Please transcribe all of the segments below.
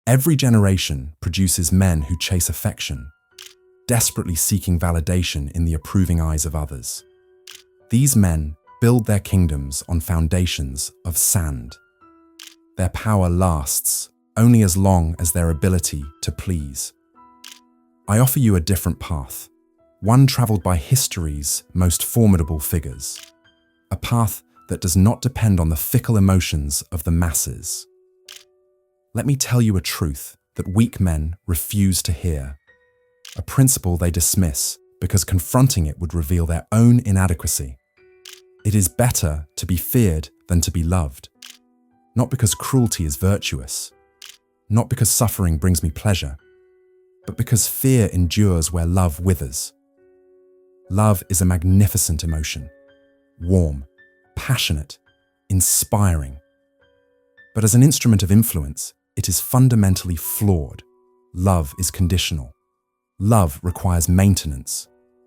Every generation produces men who chase affection, desperately seeking validation in the approving eyes of others. These men build their kingdoms on foundations of sand. Their power lasts only as long as their ability to please. I offer you a different path, one traveled by history's most formidable figures, a path that does not depend on the fickle emotions of the masses. Let me tell you a truth that weak men refuse to hear, a principle they dismiss because confronting it would reveal their own inadequacy. It is better to be feared than to be loved, not because cruelty is virtuous, not because suffering brings me pleasure, but because fear endures where love withers. Love is a magnificent emotion, warm, passionate, inspiring. But as an instrument of influence, it is fundamentally flawed. Love is conditional. Love requires maintenance.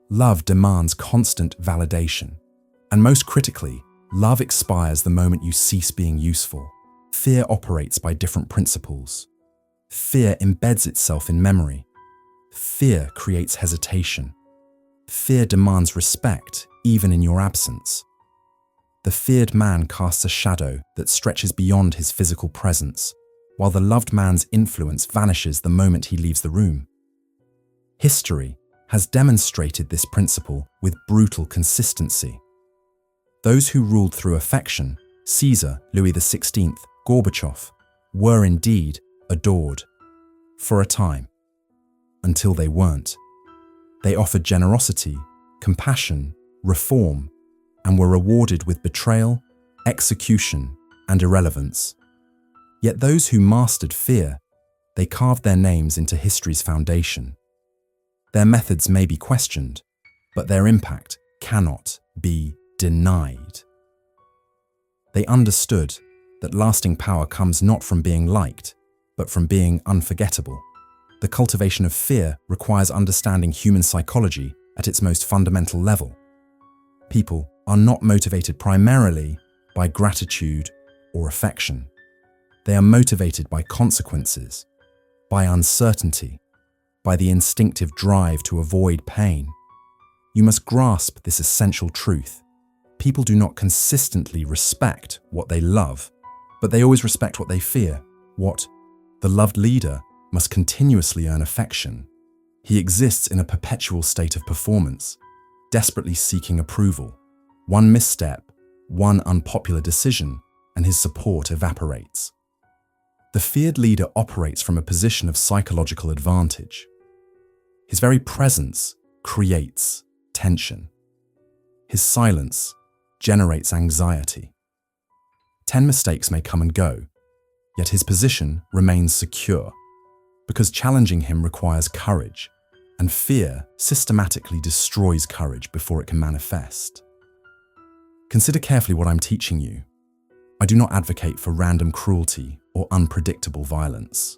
Love demands constant validation. And most critically, love expires the moment you cease being useful. Fear operates by different principles. Fear embeds itself in memory. Fear creates hesitation. Fear demands respect, even in your absence. The feared man casts a shadow that stretches beyond his physical presence, while the loved man's influence vanishes the moment he leaves the room. History has demonstrated this principle with brutal consistency. Those who ruled through affection, Caesar, Louis XVI, Gorbachev, were indeed adored. For a time. Until they weren't. They offered generosity, compassion, reform, and were rewarded with betrayal, execution, and irrelevance. Yet those who mastered fear, they carved their names into history's foundation. Their methods may be questioned, but their impact cannot be denied. They understood that lasting power comes not from being liked, but from being unforgettable. The cultivation of fear requires understanding human psychology at its most fundamental level. People are not motivated primarily by gratitude or affection. They are motivated by consequences, by uncertainty, by the instinctive drive to avoid pain. You must grasp this essential truth. People do not consistently respect what they love, but they always respect what they fear. What? The loved leader must continuously earn affection. He exists in a perpetual state of performance, desperately seeking approval. One misstep, one unpopular decision, and his support evaporates. The feared leader operates from a position of psychological advantage. His very presence creates tension. His silence generates anxiety. 10 mistakes may come and go, yet his position remains secure, because challenging him requires courage, and fear systematically destroys courage before it can manifest. Consider carefully what I'm teaching you. I do not advocate for random cruelty or unpredictable violence.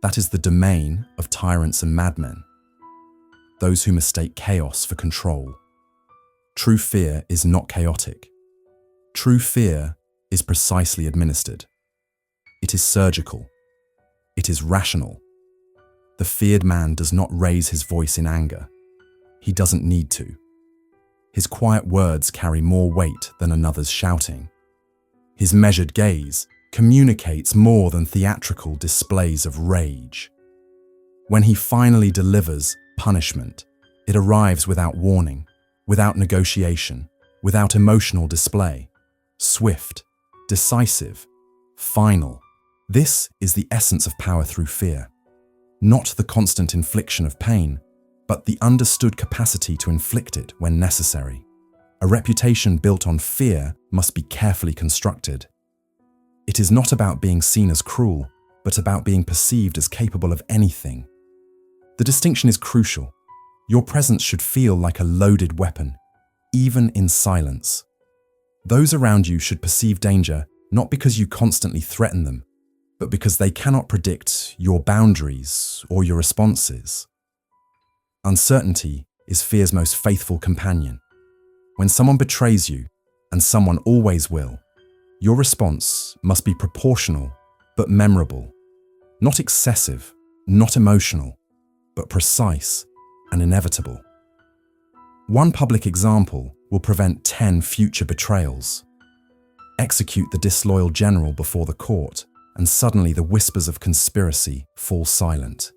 That is the domain of tyrants and madmen, those who mistake chaos for control. True fear is not chaotic. True fear is precisely administered. It is surgical. It is rational. The feared man does not raise his voice in anger. He doesn't need to. His quiet words carry more weight than another's shouting. His measured gaze communicates more than theatrical displays of rage. When he finally delivers punishment, it arrives without warning, without negotiation, without emotional display. Swift, decisive, final. This is the essence of power through fear. Not the constant infliction of pain, but the understood capacity to inflict it when necessary. A reputation built on fear must be carefully constructed. It is not about being seen as cruel, but about being perceived as capable of anything. The distinction is crucial. Your presence should feel like a loaded weapon, even in silence. Those around you should perceive danger not because you constantly threaten them, but because they cannot predict your boundaries or your responses. Uncertainty is fear's most faithful companion. When someone betrays you, and someone always will, your response must be proportional but memorable. Not excessive, not emotional, but precise and inevitable. One public example will prevent 10 future betrayals. Execute the disloyal general before the court, and suddenly the whispers of conspiracy fall silent.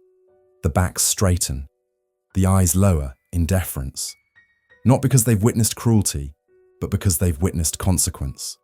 The backs straighten, the eyes lower in deference, not because they've witnessed cruelty, but because they've witnessed consequence.